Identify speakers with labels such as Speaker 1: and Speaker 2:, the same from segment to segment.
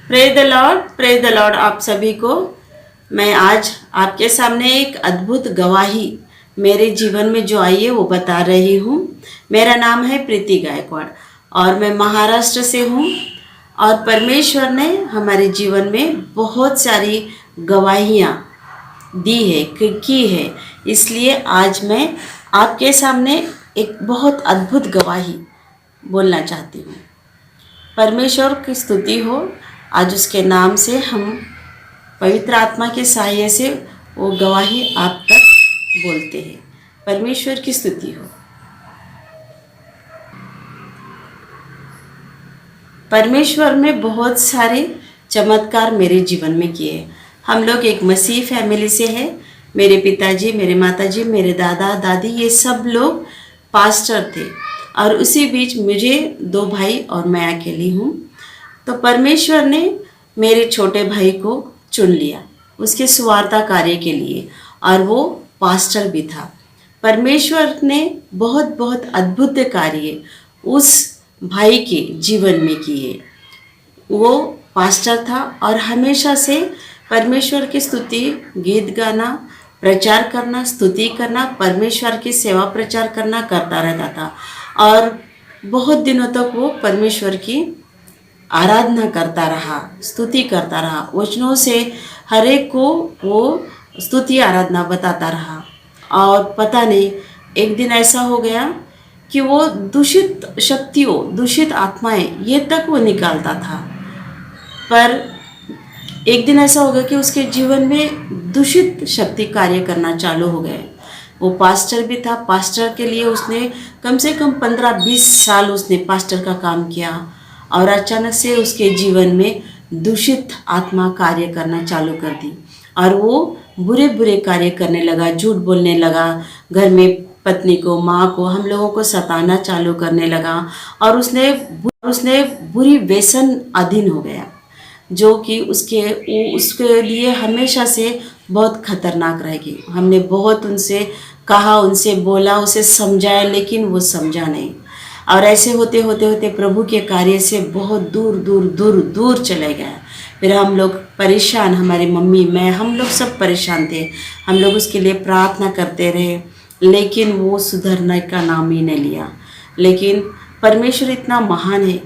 Speaker 1: Praise the Lord आप सभी को। मैं आज आपके सामने एक अद्भुत गवाही मेरे जीवन में जो आई है वो बता रही हूँ। मेरा नाम है प्रीति गायकवाड़ और मैं महाराष्ट्र से हूँ। और परमेश्वर ने हमारे जीवन में बहुत सारी गवाहियाँ दी है की है, इसलिए आज मैं आपके सामने एक बहुत अद्भुत गवाही बोलना चाहती हूँ। परमेश्वर की स्तुति हो। आज उसके नाम से हम पवित्र आत्मा के सहाय से वो गवाही आप तक बोलते हैं। परमेश्वर की स्तुति हो। परमेश्वर ने बहुत सारे चमत्कार मेरे जीवन में किए। हम लोग एक मसीह फैमिली से है। मेरे पिताजी, मेरे माताजी, मेरे दादा दादी, ये सब लोग पास्टर थे और उसी बीच मुझे 2 भाई और मैं अकेली हूँ। तो परमेश्वर ने मेरे छोटे भाई को चुन लिया उसके सुवार्ता कार्य के लिए और वो पास्टर भी था। परमेश्वर ने बहुत बहुत अद्भुत कार्य उस भाई के जीवन में किए। वो पास्टर था और हमेशा से परमेश्वर की स्तुति, गीत गाना, प्रचार करना, स्तुति करना, परमेश्वर की सेवा प्रचार करना करता रहता था और बहुत दिनों तक वो परमेश्वर की आराधना करता रहा, स्तुति करता रहा। वचनों से हर एक को वो स्तुति आराधना बताता रहा। और पता नहीं एक दिन ऐसा हो गया कि वो दूषित शक्तियों, दूषित आत्माएं ये तक वो निकालता था। पर एक दिन ऐसा हो गया कि उसके जीवन में दूषित शक्ति कार्य करना चालू हो गए। वो पास्टर भी था। पास्टर के लिए उसने कम से कम 15-20 साल उसने पास्टर का काम किया और अचानक से उसके जीवन में दूषित आत्मा कार्य करना चालू कर दी और वो बुरे बुरे कार्य करने लगा, झूठ बोलने लगा, घर में पत्नी को, माँ को, हम लोगों को सताना चालू करने लगा और उसने बुरी व्यसन अधीन हो गया, जो कि उसके लिए हमेशा से बहुत खतरनाक रहेगी। हमने बहुत उनसे कहा, उनसे बोला, उसे समझाया, लेकिन वो समझा नहीं। और ऐसे होते होते होते प्रभु के कार्य से बहुत दूर दूर दूर दूर चले गया। फिर हम लोग परेशान, हमारी मम्मी, मैं, हम लोग सब परेशान थे। हम लोग उसके लिए प्रार्थना करते रहे, लेकिन वो सुधरने का नाम ही नहीं लिया। लेकिन परमेश्वर इतना महान है,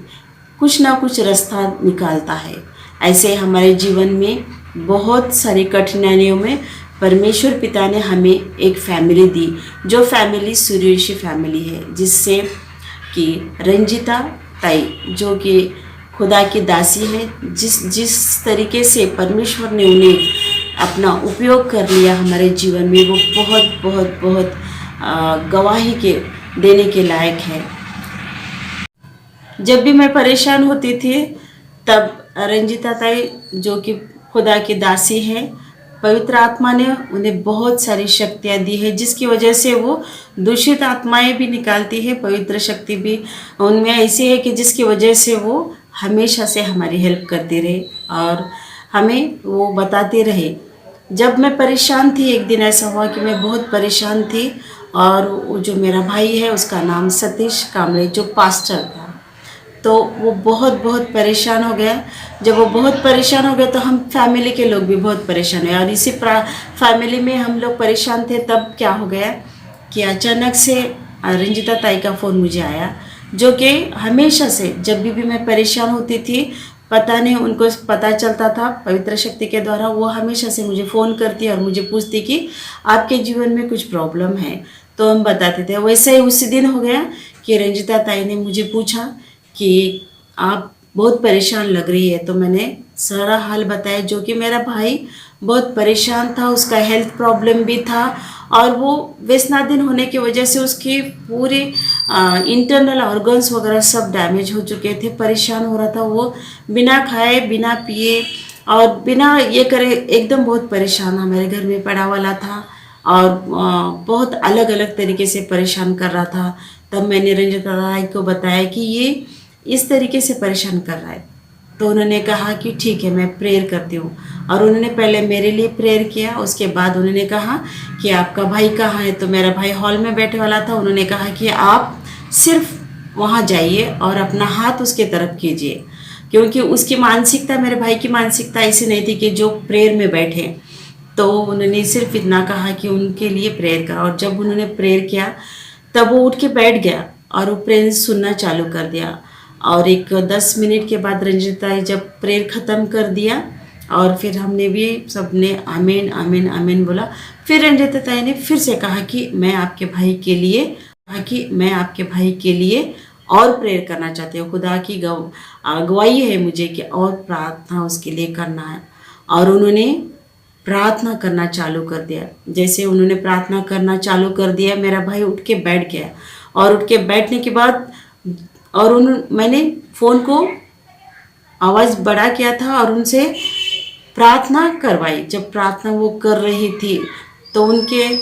Speaker 1: कुछ ना कुछ रास्ता निकालता है। ऐसे हमारे जीवन में बहुत सारी कठिनाइयों में परमेश्वर पिता ने हमें एक फैमिली दी, जो फैमिली सूर्यवंशी फैमिली है, जिससे कि रंजिता ताई, जो कि खुदा की दासी है, जिस तरीके से परमेश्वर ने उन्हें अपना उपयोग कर लिया हमारे जीवन में, वो बहुत बहुत बहुत गवाही के देने के लायक है। जब भी मैं परेशान होती थी तब रंजिता ताई, जो कि खुदा की दासी है, पवित्र आत्मा ने उन्हें बहुत सारी शक्तियाँ दी है, जिसकी वजह से वो दूषित आत्माएं भी निकालती है। पवित्र शक्ति भी उनमें ऐसी है कि जिसकी वजह से वो हमेशा से हमारी हेल्प करते रहे और हमें वो बताते रहे। जब मैं परेशान थी, एक दिन ऐसा हुआ कि मैं बहुत परेशान थी और वो जो मेरा भाई है उसका नाम सतीश कामरे, जो पास्टर था, तो वो बहुत बहुत परेशान हो गया। जब वो बहुत परेशान हो गया तो हम फैमिली के लोग भी बहुत परेशान हुए और इसी फैमिली में हम लोग परेशान थे। तब क्या हो गया कि अचानक से रंजिता ताई का फ़ोन मुझे आया, जो कि हमेशा से जब भी मैं परेशान होती थी, पता नहीं उनको पता चलता था पवित्र शक्ति के द्वारा, वो हमेशा से मुझे फ़ोन करती और मुझे पूछती कि आपके जीवन में कुछ प्रॉब्लम है, तो हम बताते थे। वैसे ही उसी दिन हो गया कि रंजिता ताई ने मुझे पूछा कि आप बहुत परेशान लग रही है, तो मैंने सारा हाल बताया, जो कि मेरा भाई बहुत परेशान था, उसका हेल्थ प्रॉब्लम भी था और वो व्यसनाधीन होने की वजह से उसकी पूरे इंटरनल ऑर्गन्स वगैरह सब डैमेज हो चुके थे। परेशान हो रहा था वो, बिना खाए, बिना पिए और बिना ये करे एकदम बहुत परेशान हमारे घर में पड़ा वाला था और बहुत अलग अलग तरीके से परेशान कर रहा था। तब मैंने रंजिता ताई को बताया कि ये इस तरीके से परेशान कर रहा है, तो उन्होंने कहा कि ठीक है, मैं प्रेयर करती हूँ। और उन्होंने पहले मेरे लिए प्रेयर किया, उसके बाद उन्होंने कहा कि आपका भाई कहाँ है, तो मेरा भाई हॉल में बैठे वाला था। उन्होंने कहा कि आप सिर्फ वहाँ जाइए और अपना हाथ उसके तरफ कीजिए, क्योंकि उसकी मानसिकता, मेरे भाई की मानसिकता ऐसी नहीं थी कि जो प्रेयर में बैठे। तो उन्होंने सिर्फ इतना कहा कि उनके लिए प्रेयर करा, और जब उन्होंने प्रेयर किया तब वो उठ के बैठ गया और वो प्रेयर सुनना चालू कर दिया। और एक 10 मिनट के बाद रंजिता जब प्रेयर ख़त्म कर दिया और फिर हमने भी सबने आमीन आमीन आमीन बोला। फिर रंजिता ताई ने फिर से कहा कि मैं आपके भाई के लिए और प्रेयर करना चाहती हूँ। खुदा की गवाही है मुझे कि और प्रार्थना उसके लिए करना है। और उन्होंने प्रार्थना करना चालू कर दिया। जैसे उन्होंने प्रार्थना करना चालू कर दिया, मेरा भाई उठ के बैठ गया। और उठ के बैठने के बाद मैंने फ़ोन को आवाज़ बड़ा किया था और उनसे प्रार्थना करवाई। जब प्रार्थना वो कर रही थी तो उनके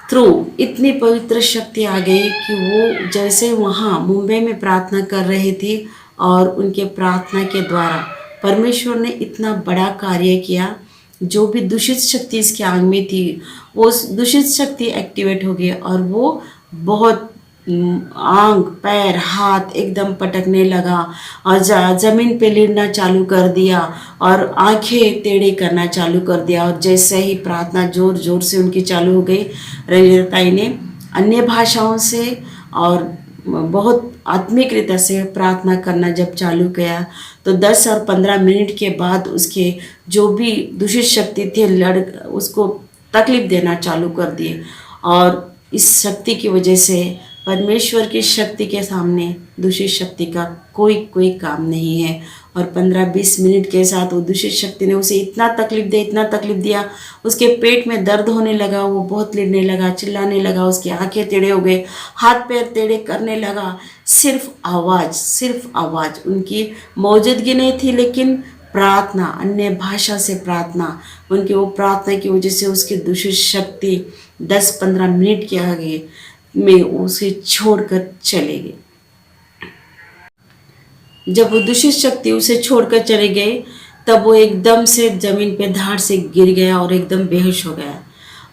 Speaker 1: थ्रू इतनी पवित्र शक्ति आ गई कि वो जैसे वहाँ मुंबई में प्रार्थना कर रही थी, और उनके प्रार्थना के द्वारा परमेश्वर ने इतना बड़ा कार्य किया। जो भी दूषित शक्ति इसके आंग में थी, वो दूषित शक्ति एक्टिवेट हो गई और वो बहुत आंग पैर हाथ एकदम पटकने लगा और ज़मीन पे लेटना चालू कर दिया और आंखें टेढ़े करना चालू कर दिया। और जैसे ही प्रार्थना ज़ोर ज़ोर से उनकी चालू हो गई, रंजिता ताई ने अन्य भाषाओं से और बहुत आत्मिक रीति से प्रार्थना करना जब चालू किया, तो 10 और 15 मिनट के बाद उसके जो भी दूषित शक्ति थे उसको तकलीफ देना चालू कर दिए। और इस शक्ति की वजह से परमेश्वर की शक्ति के सामने दूषित शक्ति का कोई काम नहीं है। और 15-20 मिनट के साथ वो दूषित शक्ति ने उसे इतना तकलीफ दिया, उसके पेट में दर्द होने लगा, वो बहुत लेटने लगा, चिल्लाने लगा, उसकी आंखें टेढ़े हो गए, हाथ पैर टेढ़े करने लगा। सिर्फ आवाज़ उनकी मौजूदगी नहीं थी, लेकिन प्रार्थना, अन्य भाषा से प्रार्थना, उनकी वो प्रार्थना की वजह से उसकी दूषित शक्ति 10-15 मिनट के आगे में उसे छोड़कर चले गए। जब वो दूषित शक्ति उसे छोड़कर चले गए, तब वो एकदम से ज़मीन पे धाड़ से गिर गया और एकदम बेहोश हो गया।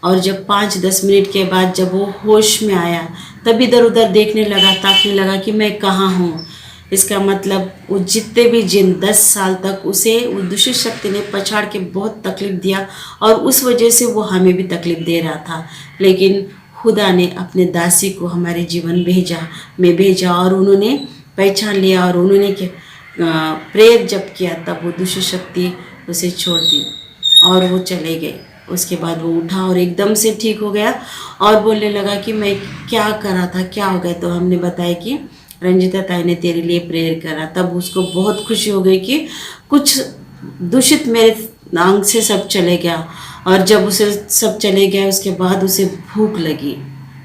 Speaker 1: और जब 5-10 मिनट के बाद जब वो होश में आया, तब इधर उधर देखने लगा, ताकने लगा कि मैं कहाँ हूँ। इसका मतलब वो जितने भी जिन 10 साल तक उसे वो दूषित शक्ति ने पछाड़ के बहुत तकलीफ दिया, और उस वजह से वो हमें भी तकलीफ दे रहा था। लेकिन खुदा ने अपने दासी को हमारे जीवन में भेजा और उन्होंने पहचान लिया, और उन्होंने प्रेयर जब किया तब वो दूषित शक्ति उसे छोड़ दी और वो चले गए। उसके बाद वो उठा और एकदम से ठीक हो गया और बोलने लगा कि मैं क्या कर रहा था, क्या हो गया। तो हमने बताया कि रंजिता ताई ने तेरे लिए प्रेयर करा। तब उसको बहुत खुशी हो गई कि कुछ दूषित मेरे आंग से सब चले गया। और जब उसे सब चले गया, उसके बाद उसे भूख लगी,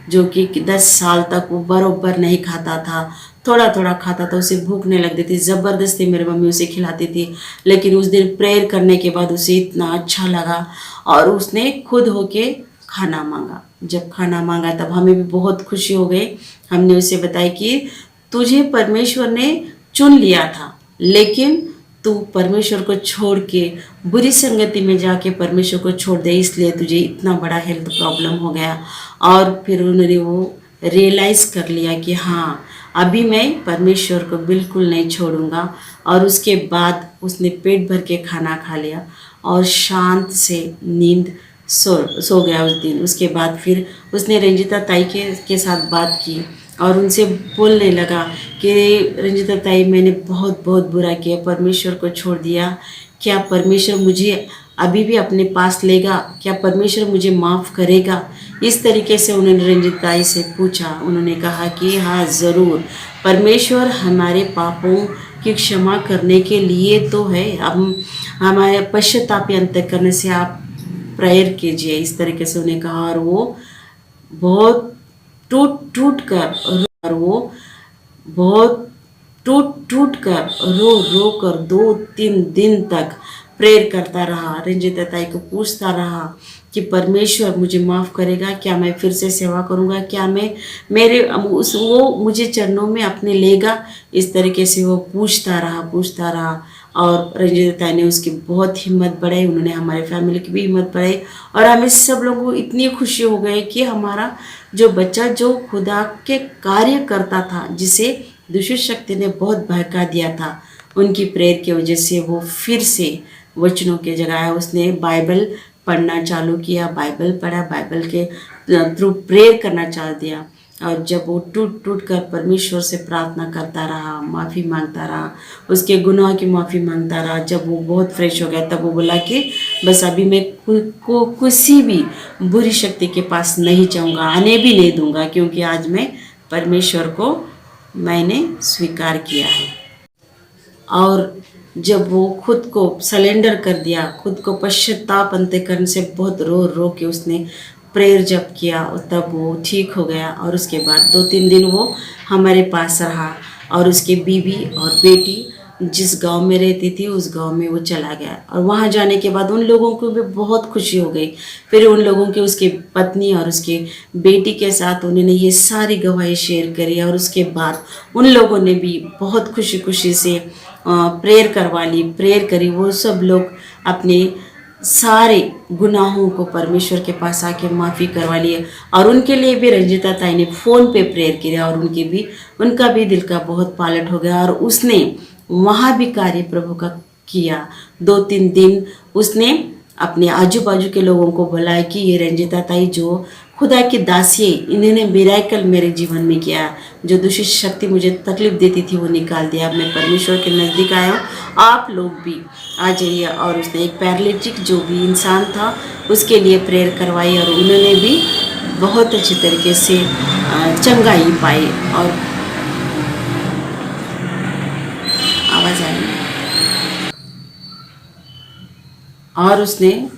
Speaker 1: जो कि 10 साल तक वो बराबर नहीं खाता था, थोड़ा थोड़ा खाता था, उसे भूख नहीं लगती थी। ज़बरदस्ती मेरी मम्मी उसे खिलाती थी। लेकिन उस दिन प्रेयर करने के बाद उसे इतना अच्छा लगा और उसने खुद होके खाना मांगा। जब खाना मांगा तब हमें भी बहुत खुशी हो गई। हमने उसे बताया कि तुझे परमेश्वर ने चुन लिया था, लेकिन तू परमेश्वर को छोड़ के बुरी संगति में जाके परमेश्वर को छोड़ दे, इसलिए तुझे इतना बड़ा हेल्थ प्रॉब्लम हो गया। और फिर उन्होंने वो रियलाइज़ कर लिया कि हाँ, अभी मैं परमेश्वर को बिल्कुल नहीं छोड़ूंगा। और उसके बाद उसने पेट भर के खाना खा लिया और शांत से नींद सो गया उस दिन। उसके बाद फिर उसने रंजिता ताई के साथ बात की और उनसे बोलने लगा कि रंजिता ताई, मैंने बहुत बहुत बुरा किया, परमेश्वर को छोड़ दिया। क्या परमेश्वर मुझे अभी भी अपने पास लेगा? क्या परमेश्वर मुझे माफ़ करेगा? इस तरीके से उन्होंने रंजिता ताई से पूछा। उन्होंने कहा कि हाँ ज़रूर, परमेश्वर हमारे पापों की क्षमा करने के लिए तो है। अब हमारे पश्चातापी अंतःकरण से आप प्रेयर कीजिए, इस तरीके से उन्हें कहा। और वो बहुत टूट कर रो कर 2-3 दिन तक प्रेयर करता रहा। रंजिता ताई को पूछता रहा कि परमेश्वर मुझे माफ़ करेगा? क्या मैं फिर से सेवा करूँगा? क्या वो मुझे चरणों में अपने लेगा? इस तरीके से वो पूछता रहा। और रंजीता ने उसकी बहुत हिम्मत बढ़ाई, उन्होंने हमारे फैमिली की भी हिम्मत बढ़ाई और हमें सब लोगों को इतनी खुशी हो गई कि हमारा जो बच्चा जो खुदा के कार्य करता था, जिसे दुष्ट शक्ति ने बहुत बहका दिया था, उनकी प्रेयर की वजह से वो फिर से वचनों के जगह उसने बाइबल पढ़ना चालू किया, बाइबल पढ़ा, बाइबल के थ्रू प्रेयर करना चाल दिया। और जब वो टूट टूट कर परमेश्वर से प्रार्थना करता रहा, माफ़ी मांगता रहा, उसके गुनाह की माफ़ी मांगता रहा, जब वो बहुत फ्रेश हो गया तब वो बोला कि बस अभी मैं को किसी भी बुरी शक्ति के पास नहीं जाऊंगा, आने भी नहीं दूंगा, क्योंकि आज मैं परमेश्वर को मैंने स्वीकार किया है। और जब वो खुद को सलेंडर कर दिया, खुद को पश्चाताप अंतःकरण से बहुत रो रो के उसने प्रेयर जब किया, तब वो ठीक हो गया। और उसके बाद 2-3 दिन वो हमारे पास रहा और उसके बीवी और बेटी जिस गांव में रहती थी उस गांव में वो चला गया। और वहाँ जाने के बाद उन लोगों को भी बहुत खुशी हो गई। फिर उन लोगों के उसकी पत्नी और उसके बेटी के साथ उन्होंने ये सारी गवाही शेयर करी और उसके बाद उन लोगों ने भी बहुत खुशी खुशी से प्रेयर करवा ली, प्रेयर करी। वो सब लोग अपने सारे गुनाहों को परमेश्वर के पास आके माफ़ी करवा लिए। और उनके लिए भी रंजीता ताई ने फ़ोन पे प्रेयर किया और उनका भी दिल का बहुत पालट हो गया और उसने वहाँ भी कार्य प्रभु का किया। 2-3 दिन उसने अपने आजू बाजू के लोगों को बुलाया कि ये रंजीता ताई जो खुदा की दासी है, इन्होंने मिराकल मेरे जीवन में किया, जो दूषित शक्ति मुझे तकलीफ देती थी वो निकाल दिया। अब मैं परमेश्वर के नज़दीक आया हूँ, आप लोग भी आ जाइए। और उसने एक पैरालिटिक जो भी इंसान था उसके लिए प्रेयर करवाई और उन्होंने भी बहुत अच्छी तरीके से चंगाई पाई। और आवाज़ आई और उसने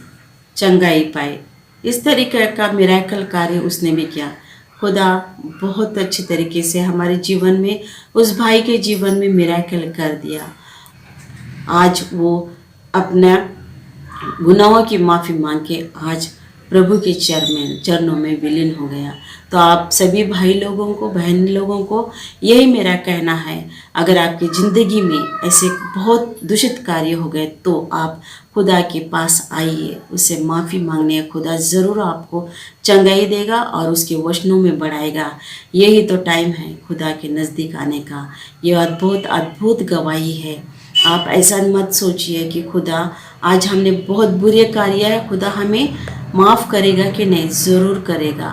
Speaker 1: चंगाई पाई। इस तरीके का मिराकल कार्य उसने भी किया। खुदा बहुत अच्छी तरीके से हमारे जीवन में, उस भाई के जीवन में मिराकल कर दिया। आज वो अपना गुनाहों की माफ़ी मांग के आज प्रभु के चरणों में विलीन हो गया। तो आप सभी भाई लोगों को, बहन लोगों को यही मेरा कहना है, अगर आपकी ज़िंदगी में ऐसे बहुत दूषित कार्य हो गए तो आप खुदा के पास आइए, उससे माफ़ी मांगने। खुदा ज़रूर आपको चंगाई देगा और उसके वचनों में बढ़ाएगा। यही तो टाइम है खुदा के नज़दीक आने का। ये अद्भुत अद्भुत गवाही है। आप ऐसा मत सोचिए कि खुदा आज हमने बहुत बुरे कार्य है, खुदा हमें माफ़ करेगा कि नहीं, ज़रूर करेगा।